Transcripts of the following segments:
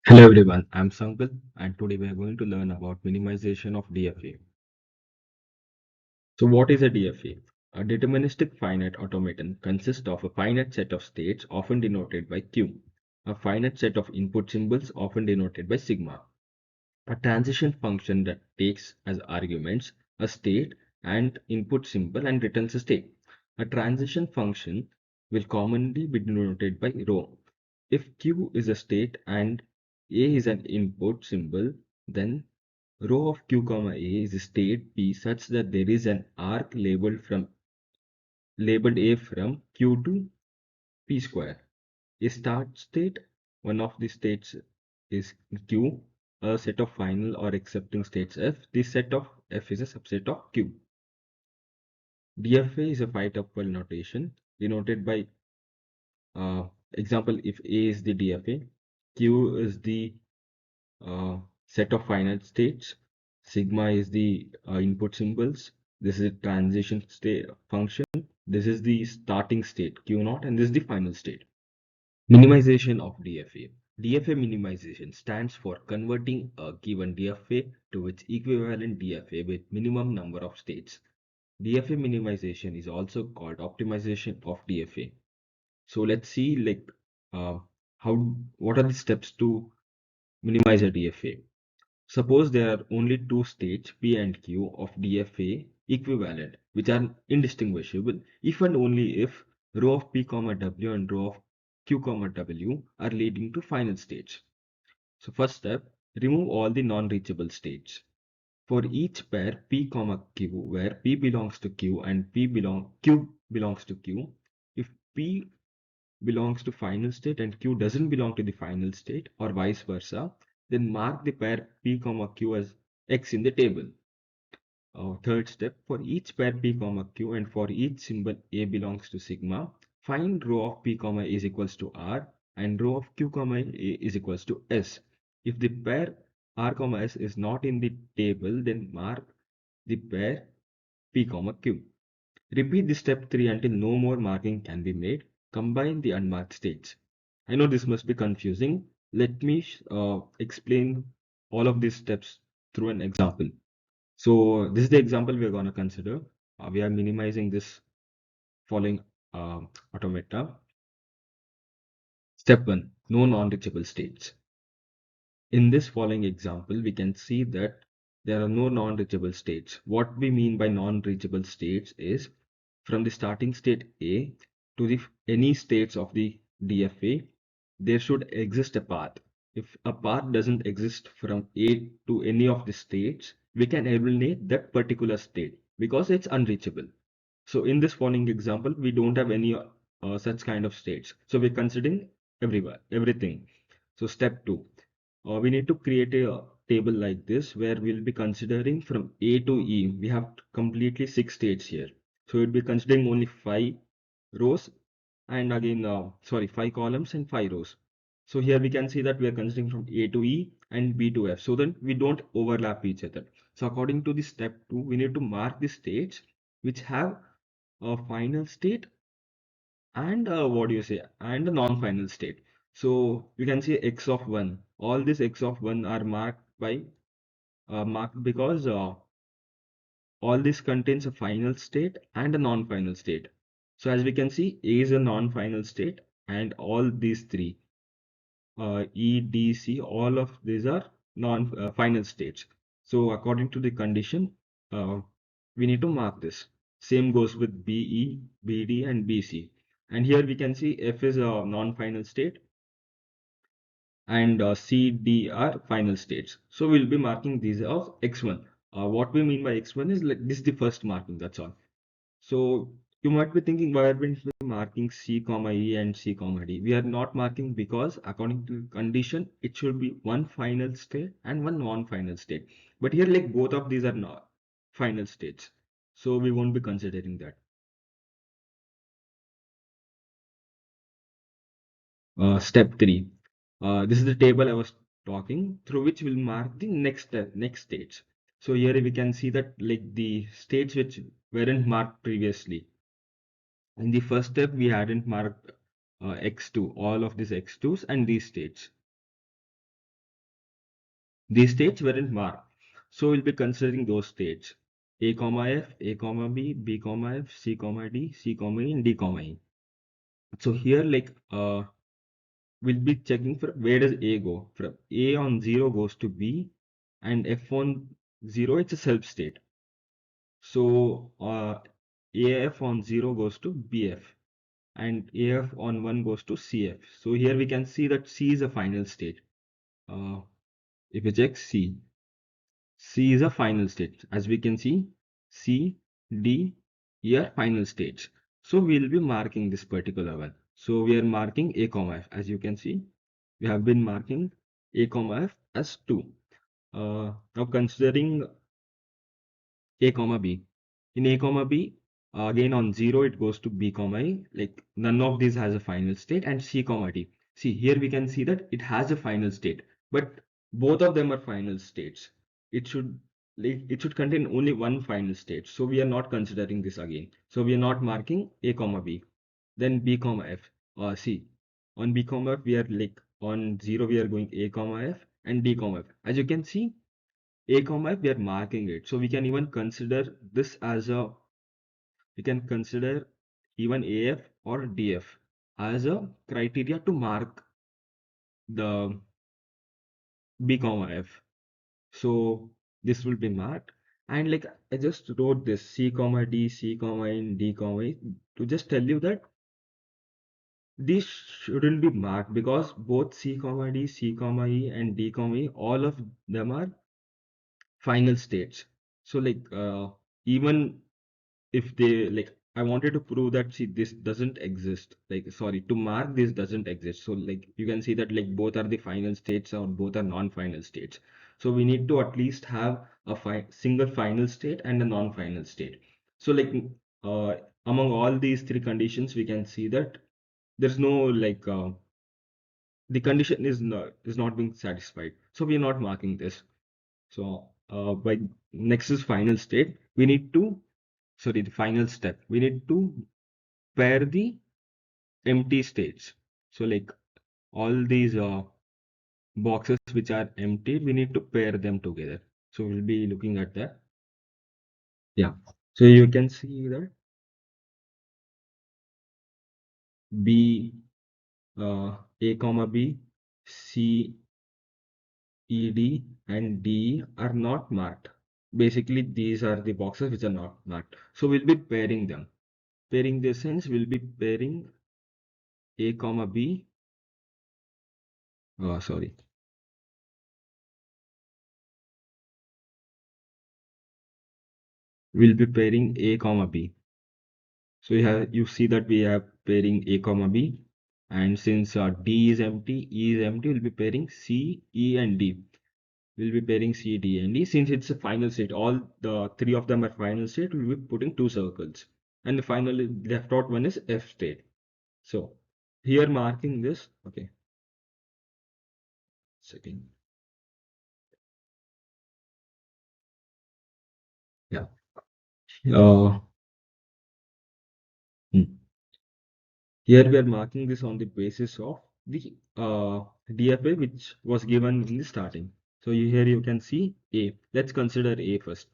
Hello everyone, I'm Sangal and today we are going to learn about minimization of DFA. So what is a DFA? A deterministic finite automaton consists of a finite set of states often denoted by Q, a finite set of input symbols often denoted by sigma, a transition function that takes as arguments a state and input symbol and returns a state. A transition function will commonly be denoted by rho. If Q is a state and A is an input symbol, then rho of Q comma A is a state P such that there is an arc labeled A from Q to P square. A start state, one of the states is Q, a set of final or accepting states F. This set of F is a subset of Q. DFA is a phi-tuple notation denoted by example if A is the DFA, Q is the set of finite states, sigma is the input symbols, this is a transition state function, this is the starting state Q naught, and this is the final state. Minimization of DFA. DFA minimization stands for converting a given DFA to its equivalent DFA with minimum number of states. DFA minimization is also called optimization of DFA. So let's see uh, what are the steps to minimize a DFA. Suppose there are only two states P and Q of DFA equivalent, which are indistinguishable if and only if rho of P comma W and rho of Q comma W are leading to final states. So first step, remove all the non-reachable states. For each pair P comma Q, where P belongs to Q and Q belongs to Q, if P belongs to final state and Q doesn't belong to the final state or vice versa, then mark the pair P comma Q as X in the table. Third step, for each pair P comma Q and for each symbol A belongs to sigma, find rho of P comma is equals to R and rho of Q comma A is equals to S. If the pair R comma S is not in the table, then mark the pair P comma Q. Repeat this step 3 until no more marking can be made. Combine the unmarked states. I know this must be confusing. Let me explain all of these steps through an example. So this is the example we are going to consider. We are minimizing this following automata. Step 1, no non-reachable states. In this following example, we can see that there are no non-reachable states. What we mean by non-reachable states is from the starting state A to any states of the DFA, there should exist a path. If a path doesn't exist from A to any of the states, we can eliminate that particular state because it's unreachable. So in this following example, we don't have any such kind of states. So we're considering everything. So step 2, we need to create a table like this where we'll be considering from A to E. We have completely 6 states here. So we'll be considering only 5 rows and again, 5 columns and 5 rows. So here we can see that we are considering from A to E and B to F so that we don't overlap each other. So according to the step 2, we need to mark the states which have a final state and and a non-final state. So you can see x of 1. All these x of 1 are marked because all this contains a final state and a non-final state. So as we can see, A is a non-final state and all these three, E, D, C, all of these are non-final states. So according to the condition, we need to mark this. Same goes with BE, BD, and BC. And here we can see F is a non-final state and C, D are final states. So we'll be marking these as X1. What we mean by X1 is like this is the first marking, that's all. So you might be thinking, why are we marking C comma E and C comma D? We are not marking because according to condition, it should be one final state and one non-final state. But here like both of these are not final states. So we won't be considering that. Step 3. This is the table I was talking through which we'll mark the next states. So here we can see that like the states which weren't marked previously. In the first step, we hadn't marked x2, all of these x2s and these states. These states weren't marked. So we'll be considering those states. A comma F, A comma B comma F, C comma D, C comma E, and D comma E. So here we'll be checking for where does A go. From A on 0 goes to B, and F on 0, it's a self state. So AF on 0 goes to BF, and AF on 1 goes to CF. So here we can see that C is a final state. Uh, if we check C is a final state. As we can see, C, D, E are final states. So we'll be marking this particular one. So we are marking A comma F. As you can see, we have been marking A comma F as 2. Now considering A comma B. In A comma B, again on 0 it goes to B comma A. Like none of these has a final state, and C comma D. See here we can see that it has a final state, but both of them are final states. It should it should contain only one final state. So we are not considering this again. So we are not marking A comma B. Then B comma F. See on B comma F we are like on 0 we are going A comma F and D comma F. As you can see, A comma F we are marking it. So we can even consider this as a we can consider even AF or DF as a criteria to mark the B comma F. So this will be marked. And like I just wrote this C comma D, C comma N, D comma E to just tell you that these shouldn't be marked because both C comma D, C comma E, and D comma E, all of them are final states. So even if they like I wanted to prove that see this doesn't exist, like sorry, to mark this doesn't exist. So like you can see that like both are the final states or both are non-final states. So we need to at least have a single final state and a non-final state. So uh, among all these three conditions we can see that there's no the condition is not being satisfied, so we are not marking this. So by next is final state, we need to sorry, the final step, we need to pair the empty states. So like all these boxes which are empty, we need to pair them together. So we'll be looking at that. Yeah. So you can see that B, A comma B, C, E, D, and D are not marked. Basically, these are the boxes which are not marked. So we'll be pairing them. Pairing the sense, we'll be pairing A comma B. Sorry. We'll be pairing A comma B. So you see that we have pairing A comma B, and since D is empty, E is empty, we'll be pairing C, E, and D. We'll be pairing C, D, and D. Since it's a final state, all the three of them are final state, we'll be putting two circles. And the final left out one is F state. So here marking this, okay, second. Yeah. Uh, hmm. Here we are marking this on the basis of the DFA which was given in the starting. So here you can see A. Let's consider A first.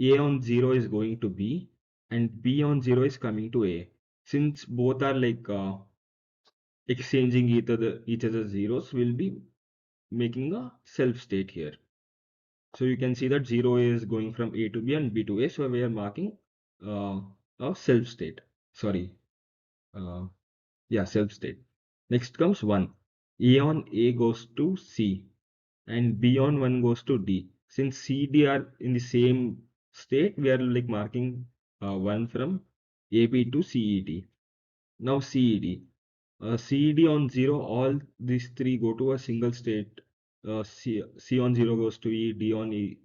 A on 0 is going to B and B on 0 is coming to A. Since both are exchanging each other zeros, we'll be making a self state here. So you can see that 0 is going from A to B and B to A. So we are marking uh, a self state. Sorry. Uh, Yeah, self state. Next comes 1. A on A goes to C and B on 1 goes to D. Since C, D are in the same state, we are like marking 1 from AB to CED. Now CED. CED on 0, all these three go to a single state. C on 0 goes to E, D on E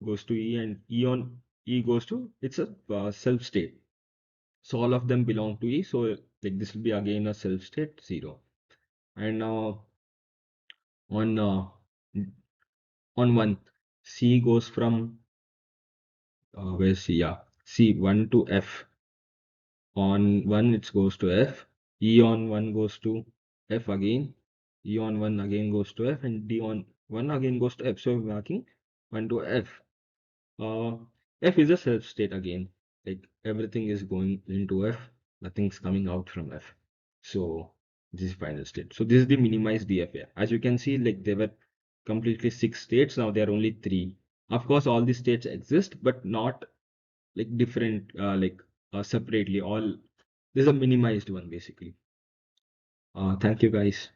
goes to E, and E on E goes to, it's a self state. So all of them belong to E. So like this will be again a self state 0. And now on on 1, C goes from where's C? Yeah, C 1 to F. On 1 it goes to F. E on 1 goes to F again. E on 1 again goes to F, and D on 1 again goes to F. So we're marking 1 to F. Uh, F is a self state again. Like everything is going into F, nothing's coming out from F. So this is final state. So this is the minimized DFA. As you can see, like there were completely 6 states. Now there are only 3. Of course, all the states exist, but not like different, separately. All this is a minimized one basically. Thank you guys.